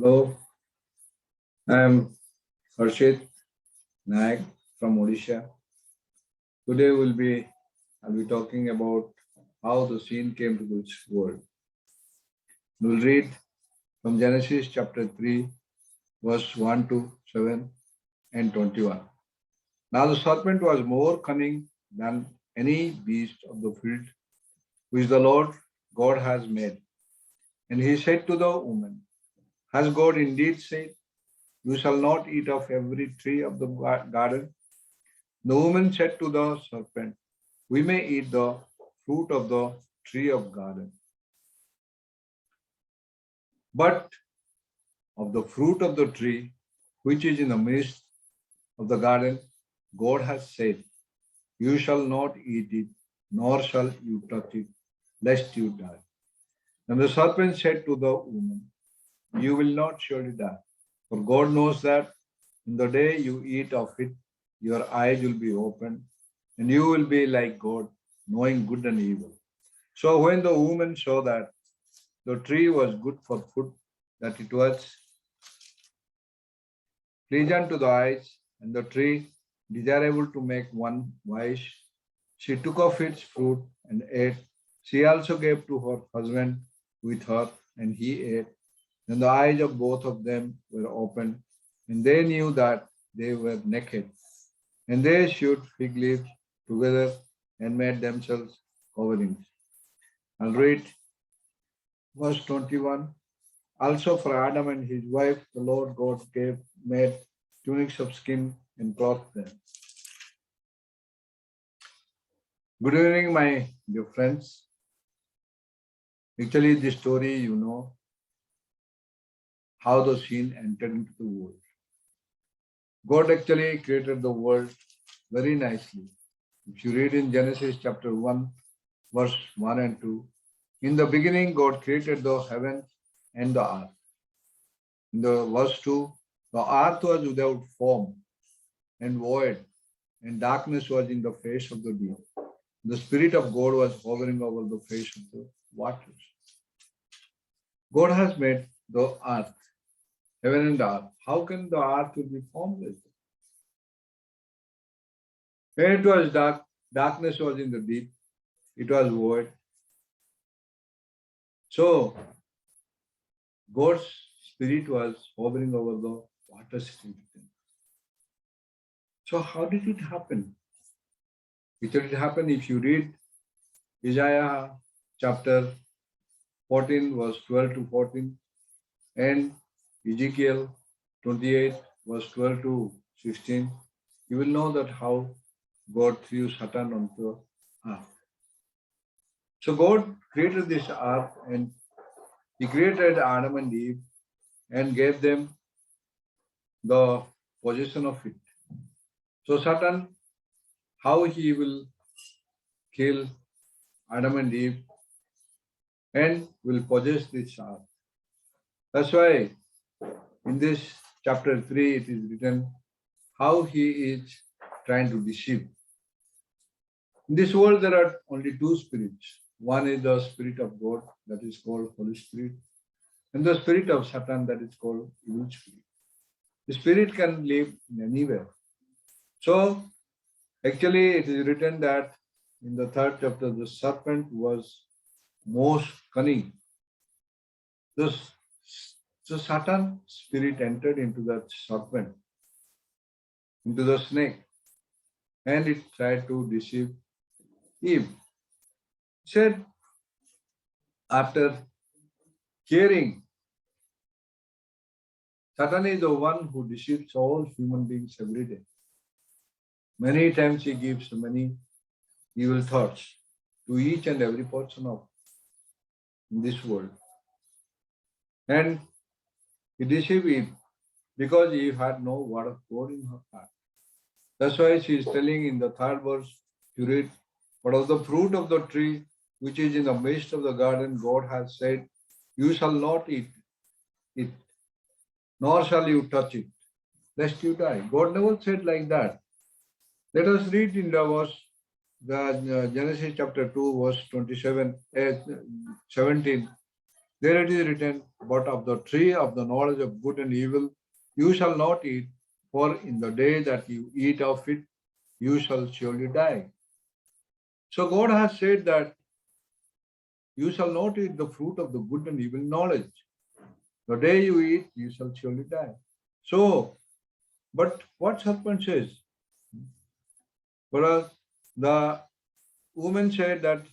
Hello, I am Harshit Nayak from Odisha. Today I'll be talking about how the scene came to this world. We'll read from Genesis chapter 3, verse 1 to 7 and 21. Now the serpent was more cunning than any beast of the field which the Lord God has made. And he said to the woman, has God indeed said, you shall not eat of every tree of the garden? The woman said to the serpent, we may eat the fruit of the tree of garden, but of the fruit of the tree which is in the midst of the garden, God has said, you shall not eat it, nor shall you touch it, lest you die. And the serpent said to the woman, you will not surely die, for God knows that in the day you eat of it, your eyes will be opened, and you will be like God, knowing good and evil. So when the woman saw that the tree was good for food, that it was pleasant to the eyes, and the tree desirable to make one wise, she took of its fruit and ate. She also gave to her husband with her, and he ate. Then the eyes of both of them were opened, and they knew that they were naked. And they sewed fig leaves together and made themselves coverings. I'll read verse 21. Also for Adam and his wife, the Lord God made tunics of skin and clothed them. Good evening, my dear friends. Actually, this story, you know how the sin entered into the world. God actually created the world very nicely. If you read in Genesis chapter 1, verse 1 and 2, in the beginning, God created the heavens and the earth. In the verse 2, the earth was without form and void, and darkness was in the face of the deep. The Spirit of God was hovering over the face of the waters. God has made the earth, heaven and earth. How can the earth will be formless? When it was dark, darkness was in the deep, it was void. So God's Spirit was hovering over the waters. So how did it happen? It did happen if you read Isaiah chapter 14, verse 12 to 14, and Ezekiel 28, verse 12 to 16, you will know that how God threw Satan onto earth. So God created this earth, and he created Adam and Eve and gave them the possession of it. So Satan, how he will kill Adam and Eve and will possess this earth. That's why in this chapter 3 it is written how he is trying to deceive. In this world there are only two spirits. One is the Spirit of God, that is called Holy Spirit, and the spirit of Satan, that is called evil spirit. The spirit can live in anywhere. So actually it is written that in the third chapter the serpent was most cunning. The Satan spirit entered into that serpent, into the snake, and it tried to deceive Eve. It said after hearing, Satan is the one who deceives all human beings every day. Many times he gives many evil thoughts to each and every person of this world. And he deceived Eve because Eve had no word of God in her heart. That's why she is telling in the third verse, you read, but of the fruit of the tree which is in the midst of the garden, God has said, you shall not eat it, nor shall you touch it, lest you die. God never said like that. Let us read in the Genesis chapter 2, verse 27, 17. There it is written, but of the tree of the knowledge of good and evil you shall not eat, for in the day that you eat of it, you shall surely die. So God has said that you shall not eat the fruit of the good and evil knowledge. The day you eat, you shall surely die. So, but what serpent says? Whereas the woman said that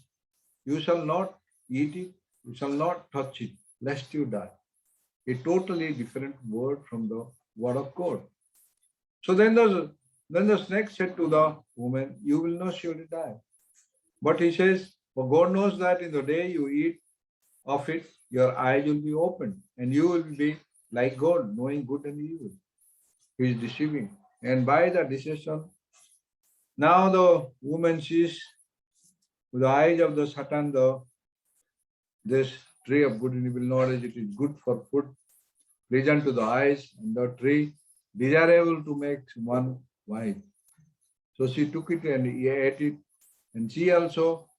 you shall not eat it, you shall not touch it, lest you die. A totally different word from the word of God. So then the snake said to the woman, you will not surely die. But he says, for God knows that in the day you eat of it, your eyes will be opened, and you will be like God, knowing good and evil. He is deceiving. And by the deception, now the woman sees with the eyes of the Satan this tree of good and evil knowledge. It is good for food, pleasant to the eyes, and the tree desirable to make one wise. So she took it and ate it, and she also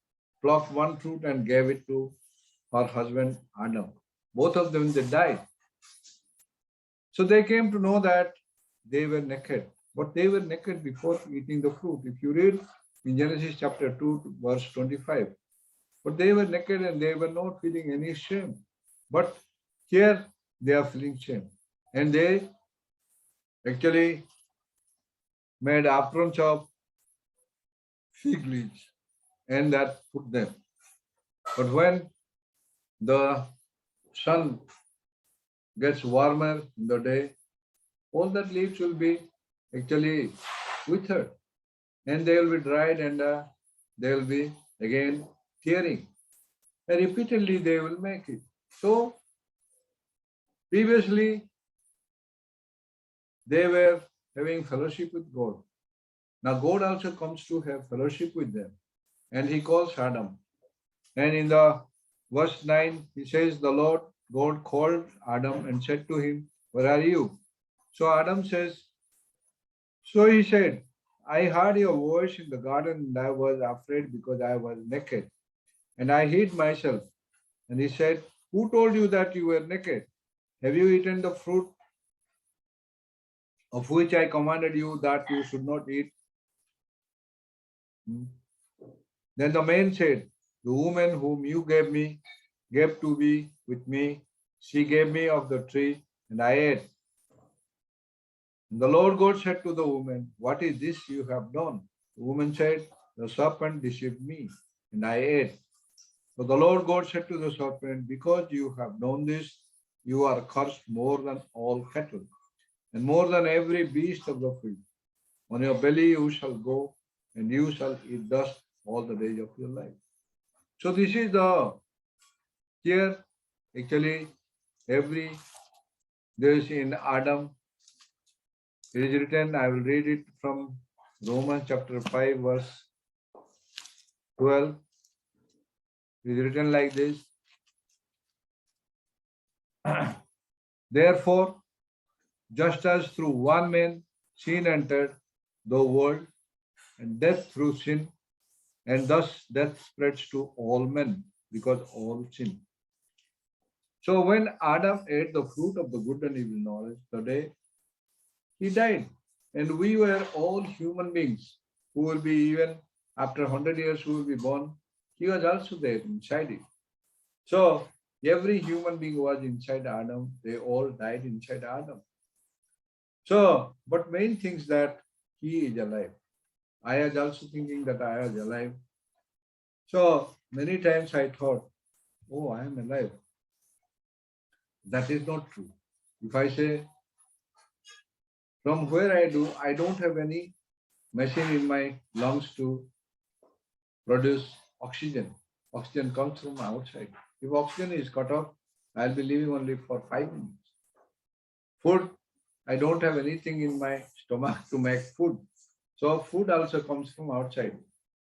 plucked one fruit and gave it to her husband Adam. Both of them they died. So they came to know that they were naked, but they were naked before eating the fruit. If you read in Genesis chapter 2, verse 25, but they were naked and they were not feeling any shame. But here they are feeling shame. And they actually made aprons of fig leaves and that put them. But when the sun gets warmer in the day, all that leaves will be actually withered and they will be dried and they will be again tearing. And repeatedly they will make it. So previously they were having fellowship with God. Now God also comes to have fellowship with them. And he calls Adam. And in the verse 9, he says, the Lord God called Adam and said to him, where are you? So Adam says, so he said, I heard your voice in the garden and I was afraid because I was naked. And I hid myself. And he said, who told you that you were naked? Have you eaten the fruit of which I commanded you that you should not eat? Then the man said, the woman whom you gave to be with me, she gave me of the tree, and I ate. And the Lord God said to the woman, what is this you have done? The woman said, the serpent deceived me, and I ate. So the Lord God said to the serpent, because you have done this, you are cursed more than all cattle, and more than every beast of the field. On your belly you shall go, and you shall eat dust all the days of your life. So this is the here actually there is in Adam, it is written, I will read it from Romans chapter 5 verse 12. It is written like this. Therefore, just as through one man sin entered the world, and death through sin, and thus death spreads to all men because all sin. So when Adam ate the fruit of the good and evil knowledge, the day he died. And we were all human beings who will be even after 100 years who will be born. He was also there inside it. So every human being was inside Adam. They all died inside Adam. So, but main thing is that he is alive. I was also thinking that I was alive. So many times I thought, oh, I am alive. That is not true. If I say, from where I don't have any machine in my lungs to produce oxygen. Oxygen comes from outside. If oxygen is cut off, I'll be living only for 5 minutes. Food, I don't have anything in my stomach to make food. So food also comes from outside.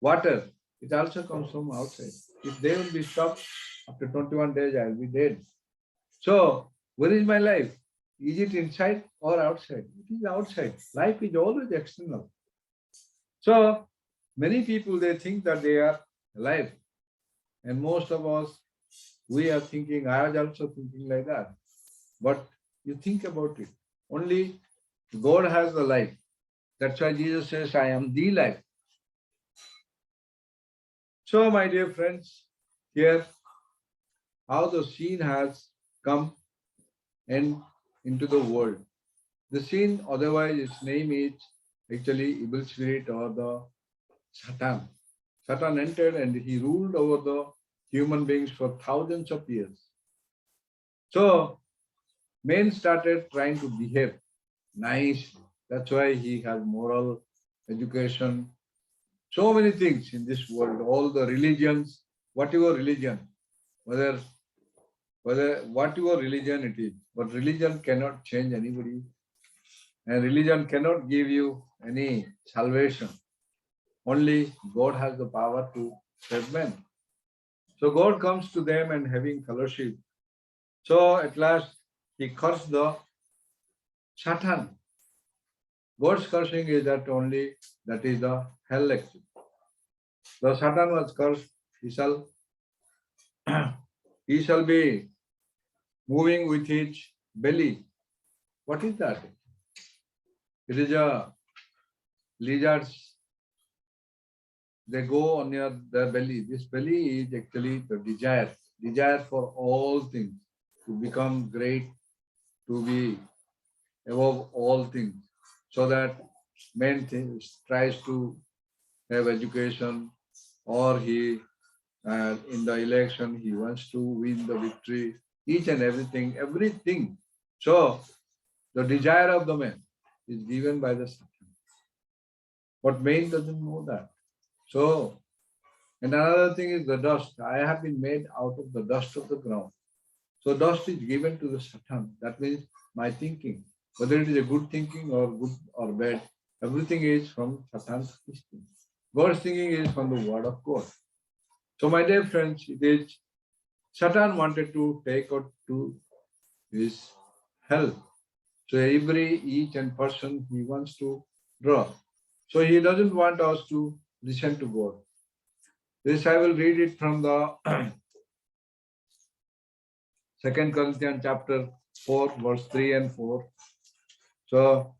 Water, it also comes from outside. If they will be stopped, after 21 days, I'll be dead. So where is my life? Is it inside or outside? It is outside. Life is always external. So many people, they think that they are alive. And most of us, We are thinking, I was also thinking like that. But you think about it. Only God has the life. That's why Jesus says, I am the life. So, my dear friends, here how the sin has come and into the world. The sin, otherwise its name is actually evil spirit or the Satan. Satan entered and he ruled over the human beings for thousands of years. So men started trying to behave nicely. That's why he has moral education. So many things in this world, all the religions, whatever religion, whether whatever religion it is, but religion cannot change anybody, and religion cannot give you any salvation. Only God has the power to save men. So God comes to them and having fellowship. So at last he cursed the Satan. God's cursing is that is the hell actually. The Satan was cursed. He shall he shall be moving with his belly. What is that? It is a lizards. They go on their belly. This belly is actually the desire for all things, to become great, to be above all things, so that man tries to have education, or he in the election he wants to win the victory, each and everything. So the desire of the man is given by the Satan, but man doesn't know that. So, and another thing is the dust. I have been made out of the dust of the ground. So dust is given to the Satan. That means my thinking, whether it is a good thinking or good or bad, everything is from Satan's thinking. God's thinking is from the word of God. So my dear friends, it is Satan wanted to take out to his hell. So each and person he wants to draw. So he doesn't want us to listen to God. This I will read it from the 2 Corinthians chapter 4, verse 3 and 4. So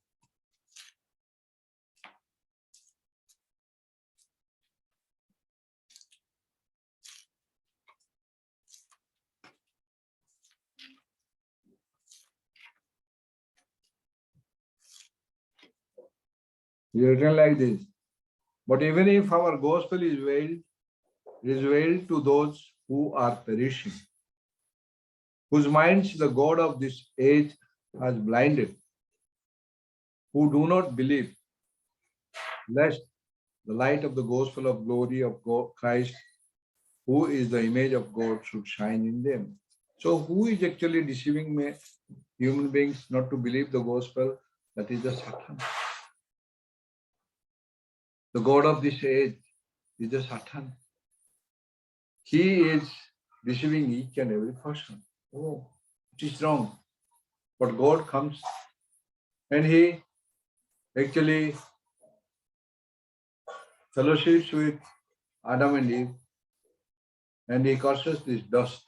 it is written like this. But even if our gospel is veiled to those who are perishing, whose minds the God of this age has blinded, who do not believe, lest the light of the gospel of glory of God, Christ, who is the image of God, should shine in them. So who is actually deceiving human beings not to believe the gospel? That is the Satan. The God of this age is the Satan. He is deceiving each and every person. Oh, it is wrong. But God comes and he actually fellowships with Adam and Eve, and he curses this dust.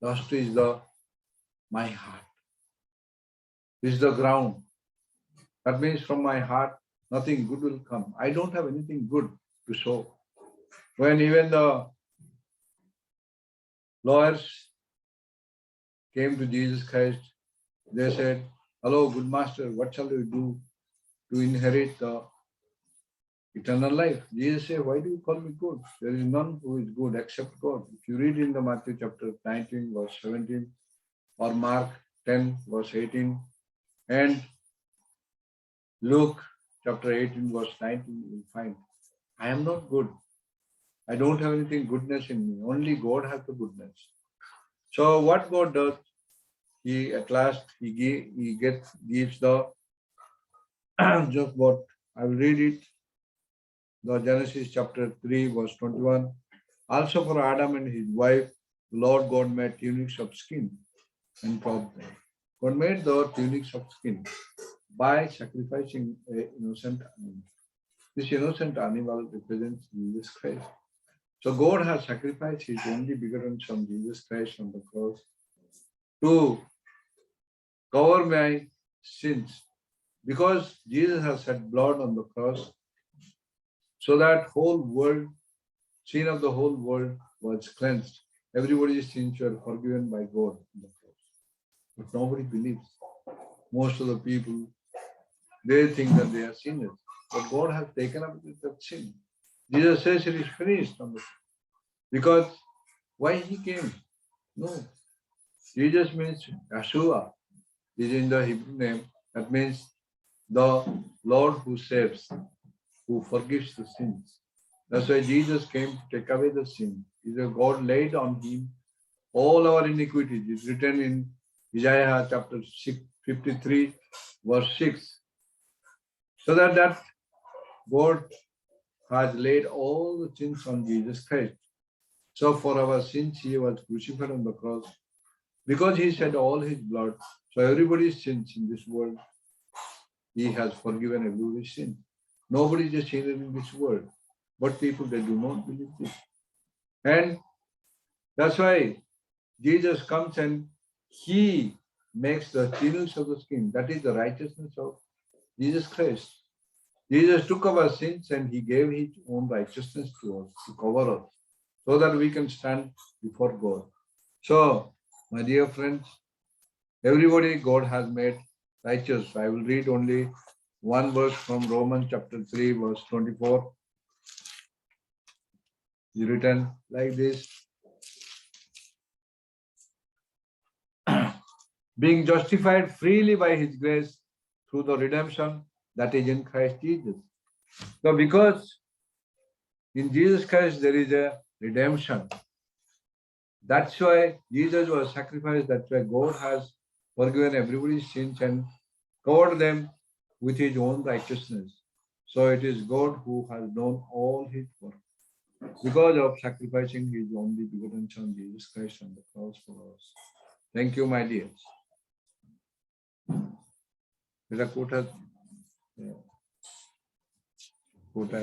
Dust is my heart. This is the ground. That means from my heart, nothing good will come. I don't have anything good to show. When even the lawyers came to Jesus Christ, they said, "Hello, good master, what shall we do to inherit the eternal life?" Jesus said, "Why do you call me good? There is none who is good except God." If you read in the Matthew chapter 19, verse 17, or Mark 10, verse 18, and Luke chapter 18, verse 19, you will find, I am not good. I don't have anything goodness in me. Only God has the goodness. So what God does, he at last gives the just what I will read it. The Genesis chapter 3, verse 21. Also for Adam and his wife, the Lord God made tunics of skin and clothed them. God made the tunics of skin by sacrificing an innocent animal. This innocent animal represents Jesus Christ. So God has sacrificed His only begotten Son, Jesus Christ, on the cross to cover my sins. Because Jesus has shed blood on the cross, so that whole world, sin of the whole world was cleansed. Everybody's sins were forgiven by God on the cross. But nobody believes. Most of the people, they think that they are sinners. But God has taken up that sin. Jesus says it is finished on the cross. Because why He came? No. Jesus means Yeshua. Is in the Hebrew name. That means the Lord who saves, who forgives the sins. That's why Jesus came to take away the sin. God laid on Him all our iniquities. It's written in Isaiah chapter 53, verse 6. So that God has laid all the sins on Jesus Christ. So for our sins, He was crucified on the cross. Because He shed all His blood, so everybody's sins in this world, He has forgiven everybody's sin. Nobody is a sinner in this world. But people, they do not believe this. And that's why Jesus comes and He makes the thinness of the skin. That is the righteousness of Jesus Christ. Jesus took our sins and He gave His own righteousness to us, to cover us, so that we can stand before God. So, my dear friends, everybody God has made righteous. I will read only one verse from Romans chapter 3, verse 24. It's written like this. Being justified freely by His grace through the redemption that is in Christ Jesus. So because in Jesus Christ there is a redemption. That's why Jesus was sacrificed. That's why God has forgiven everybody's sins and covered them with His own righteousness. So it is God who has done all His work because of sacrificing His only begotten Son, Jesus Christ, on the cross for us. Thank you, my dears. Is that quote? Quote?